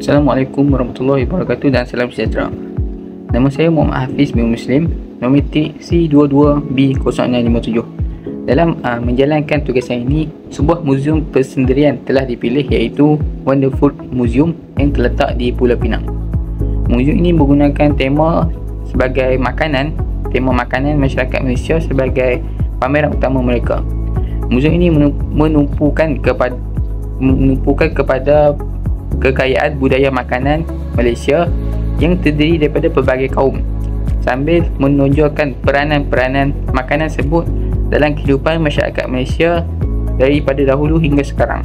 Assalamualaikum warahmatullahi wabarakatuh dan salam sejahtera. Nama saya Muhammad Hafiz bin Muslim, nombor C22B0657. Dalam menjalankan tugas saya ini, sebuah muzium persendirian telah dipilih, iaitu Wonderfood Museum yang terletak di Pulau Pinang. Muzium ini menggunakan tema sebagai makanan, tema makanan masyarakat Malaysia sebagai pameran utama mereka. Muzium ini menumpukan kepada kekayaan budaya makanan Malaysia yang terdiri daripada pelbagai kaum, sambil menonjolkan peranan-peranan makanan tersebut dalam kehidupan masyarakat Malaysia daripada dahulu hingga sekarang.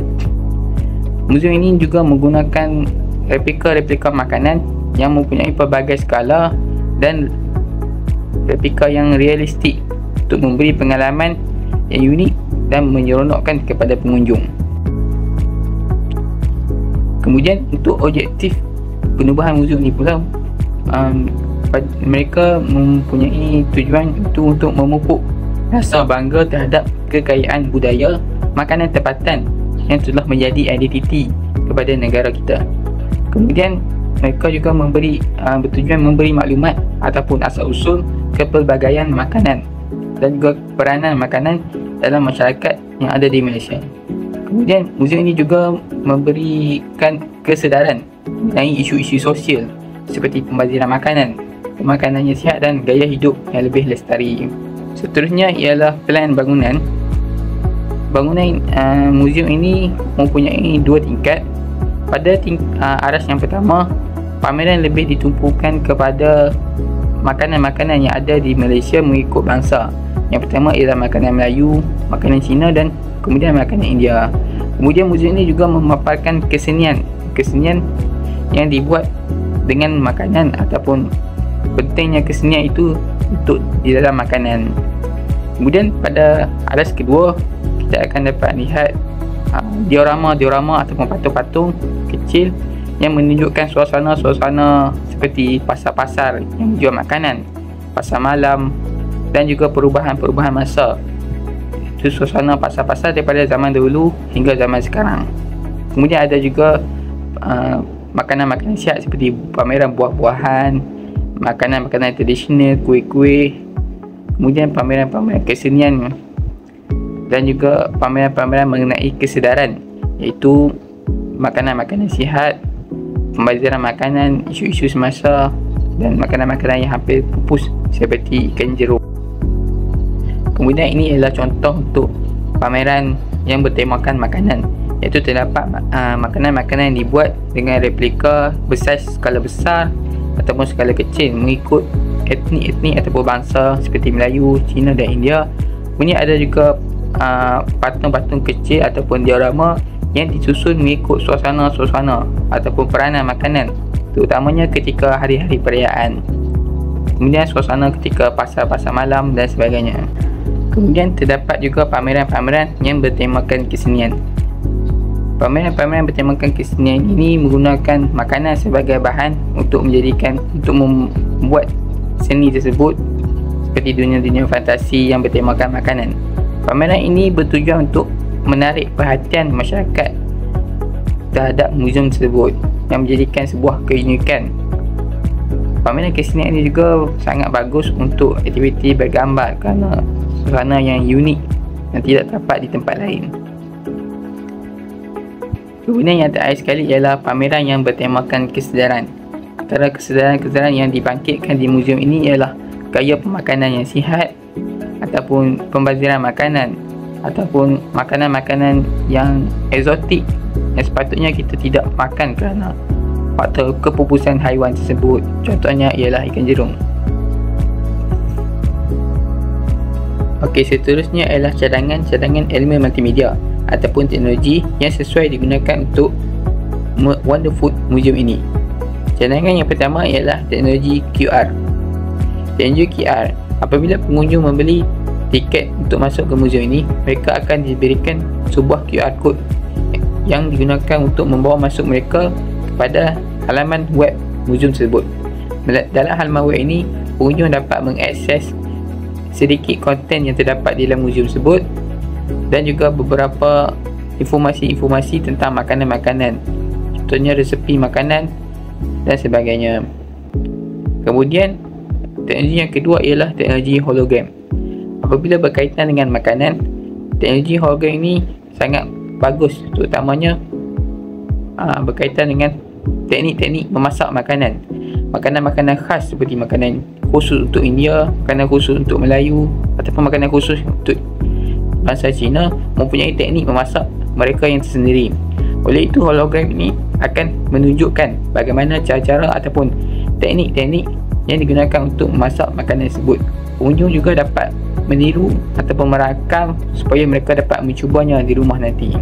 Muzium ini juga menggunakan replika-replika makanan yang mempunyai pelbagai skala dan replika yang realistik untuk memberi pengalaman yang unik dan menyeronokkan kepada pengunjung. Kemudian untuk objektif penubuhan muzium ini pula, mereka mempunyai tujuan untuk memupuk rasa bangga terhadap kekayaan budaya makanan tempatan yang telah menjadi identiti kepada negara kita. Kemudian mereka juga bertujuan memberi maklumat ataupun asal-usul kepelbagaian makanan dan juga peranan makanan dalam masyarakat yang ada di Malaysia. Kemudian muzium ini juga memberikan kesedaran mengenai isu-isu sosial seperti pembaziran makanan, pemakanan yang sihat dan gaya hidup yang lebih lestari. Seterusnya ialah plan bangunan. Bangunan muzium ini mempunyai dua tingkat. Pada aras yang pertama, pameran lebih ditumpukan kepada makanan-makanan yang ada di Malaysia mengikut bangsa. Yang pertama ialah makanan Melayu, makanan Cina dan kemudian makanan India. Kemudian muzium ini juga memaparkan kesenian yang dibuat dengan makanan ataupun pentingnya kesenian itu untuk di dalam makanan. Kemudian pada aras kedua, kita akan dapat lihat diorama ataupun patung-patung kecil yang menunjukkan suasana-suasana seperti pasar-pasar yang menjual makanan, pasar malam dan juga perubahan-perubahan masa. Itu suasana pasar-pasar daripada zaman dahulu hingga zaman sekarang. Kemudian ada juga makanan-makanan sihat seperti pameran buah-buahan, makanan-makanan tradisional, kuih-kuih, kemudian pameran-pameran kesenian dan juga pameran-pameran mengenai kesedaran, iaitu makanan-makanan sihat, pembaziran makanan, isu-isu semasa dan makanan-makanan yang hampir pupus seperti ikan jeruk. Kemudian ini adalah contoh untuk pameran yang bertemakan makanan, iaitu terdapat makanan-makanan yang dibuat dengan replika besar, skala besar ataupun skala kecil mengikut etnik ataupun bangsa seperti Melayu, Cina dan India. Kemudian ada juga patung-patung kecil ataupun diorama yang disusun mengikut suasana-suasana ataupun peranan makanan, terutamanya ketika hari-hari perayaan. Kemudian suasana ketika pasar-pasar malam dan sebagainya. Kemudian terdapat juga pameran-pameran yang bertemakan kesenian. Pameran-pameran bertemakan kesenian ini menggunakan makanan sebagai bahan untuk membuat seni tersebut seperti dunia-dunia fantasi yang bertemakan makanan. Pameran ini bertujuan untuk menarik perhatian masyarakat terhadap muzium tersebut yang menjadikan sebuah keunikan. Pameran kesenian ini juga sangat bagus untuk aktiviti bergambar kerana suasana yang unik yang tidak dapat di tempat lain. Kemudian yang terakhir sekali ialah pameran yang bertemakan kesedaran. Antara kesedaran yang dibangkitkan di muzium ini ialah gaya pemakanan yang sihat ataupun pembaziran makanan ataupun makanan-makanan yang eksotik yang sepatutnya kita tidak makan kerana faktor kepupusan haiwan tersebut. Contohnya ialah ikan jerung. Okey, seterusnya ialah cadangan elemen multimedia ataupun teknologi yang sesuai digunakan untuk Wonderfood Museum ini. Cadangan yang pertama ialah teknologi QR. Teknologi QR, apabila pengunjung membeli tiket untuk masuk ke muzium ini, mereka akan diberikan sebuah QR code yang digunakan untuk membawa masuk mereka kepada halaman web muzium tersebut. Dalam halaman web ini, pengunjung dapat mengakses sedikit konten yang terdapat di dalam muzium tersebut dan juga beberapa informasi-informasi tentang makanan-makanan contohnya resepi makanan dan sebagainya. Kemudian teknologi yang kedua ialah teknologi hologram. Apabila berkaitan dengan makanan, teknologi hologram ini sangat bagus, terutamanya berkaitan dengan teknik-teknik memasak makanan. Makanan-makanan khas seperti makanan khusus untuk India, makanan khusus untuk Melayu ataupun makanan khusus untuk bangsa Cina mempunyai teknik memasak mereka yang tersendiri. Oleh itu, hologram ini akan menunjukkan bagaimana cara-cara ataupun teknik-teknik yang digunakan untuk memasak makanan tersebut. Pengunjung juga dapat meniru ataupun merakam supaya mereka dapat mencubanya di rumah nanti.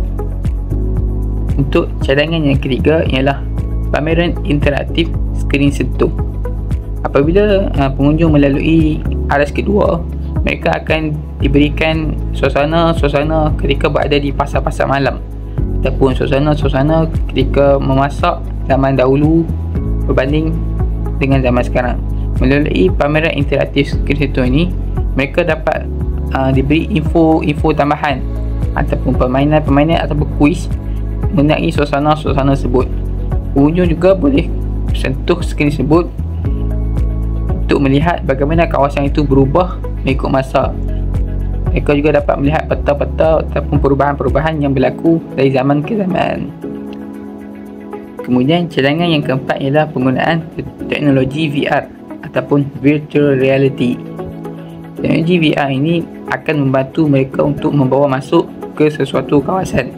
Untuk cadangan yang ketiga ialah pameran interaktif skrin sentuh. Apabila pengunjung melalui aras kedua, mereka akan diberikan suasana-suasana ketika berada di pasar-pasar malam ataupun suasana-suasana ketika memasak zaman dahulu berbanding dengan zaman sekarang. Melalui pameran interaktif skrin sentuh ini, mereka dapat diberi info tambahan ataupun permainan-permainan ataupun kuis mengenai suasana-suasana tersebut. Pengunjung juga boleh sentuh skrin tersebut untuk melihat bagaimana kawasan itu berubah mengikut masa. Mereka juga dapat melihat peta-peta ataupun perubahan-perubahan yang berlaku dari zaman ke zaman. Kemudian cadangan yang keempat ialah penggunaan teknologi VR ataupun virtual reality. Teknologi VR ini akan membantu mereka untuk membawa masuk ke sesuatu kawasan.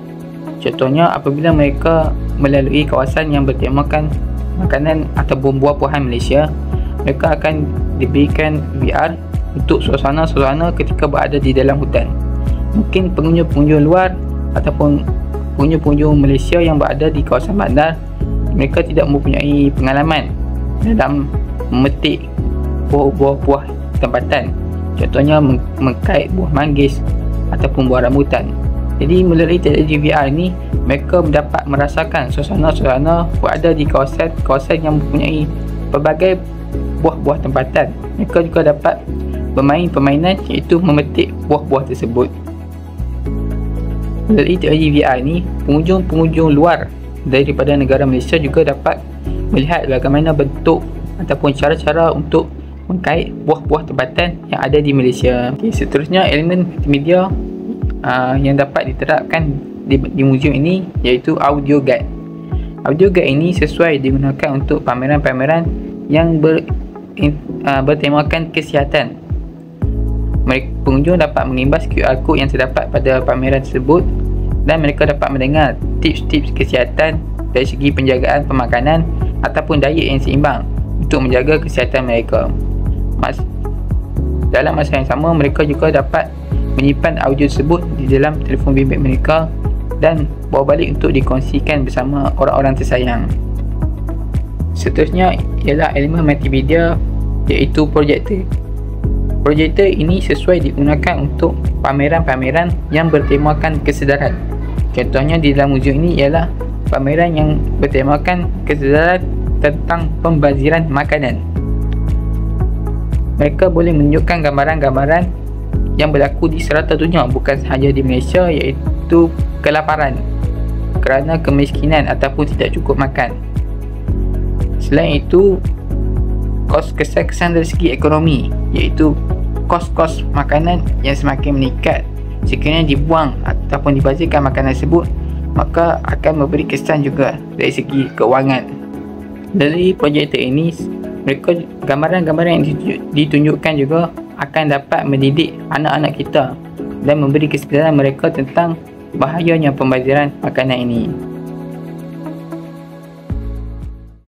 Contohnya, apabila mereka melalui kawasan yang bertemakan makanan ataupun buah-buahan Malaysia, mereka akan diberikan VR untuk suasana-suasana ketika berada di dalam hutan. Mungkin pengunjung-pengunjung luar ataupun pengunjung-pengunjung Malaysia yang berada di kawasan bandar, mereka tidak mempunyai pengalaman dalam memetik buah-buah tempatan. Contohnya mengkait buah manggis ataupun buah rambutan. Jadi melalui teknologi VR ini, mereka dapat merasakan suasana-suasana berada di kawasan yang mempunyai pelbagai buah-buah tempatan. Mereka juga dapat bermain permainan iaitu memetik buah-buah tersebut. Melalui teknologi VR ini, pengunjung-pengunjung luar daripada negara Malaysia juga dapat melihat bagaimana bentuk ataupun cara-cara untuk mengkait buah-buah tempatan yang ada di Malaysia. Seterusnya, elemen multimedia yang dapat diterapkan di muzium ini iaitu audio guide. Audio guide ini sesuai digunakan untuk pameran-pameran yang bertemakan kesihatan. Pengunjung dapat mengimbas QR code yang terdapat pada pameran tersebut dan mereka dapat mendengar tips-tips kesihatan dari segi penjagaan pemakanan ataupun diet yang seimbang untuk menjaga kesihatan mereka. Dalam masa yang sama, mereka juga dapat menyimpan audio tersebut di dalam telefon bimbit mereka dan bawa balik untuk dikongsikan bersama orang-orang tersayang. Seterusnya ialah elemen multimedia iaitu projektor. Projektor ini sesuai digunakan untuk pameran-pameran yang bertemakan kesedaran. Contohnya di dalam muzium ini ialah pameran yang bertemakan kesedaran tentang pembaziran makanan. Mereka boleh menunjukkan gambaran-gambaran yang berlaku di serata dunia, bukan sahaja di Malaysia, iaitu kelaparan kerana kemiskinan ataupun tidak cukup makan. Selain itu, kos kesan-kesan dari segi ekonomi, iaitu kos-kos makanan yang semakin meningkat. Sekiranya dibuang ataupun dibazirkan makanan tersebut, maka akan memberi kesan juga dari segi keuangan. Dari projektor ini, mereka gambaran-gambaran yang ditunjukkan juga akan dapat mendidik anak-anak kita dan memberi kesedaran mereka tentang bahayanya pembaziran makanan ini.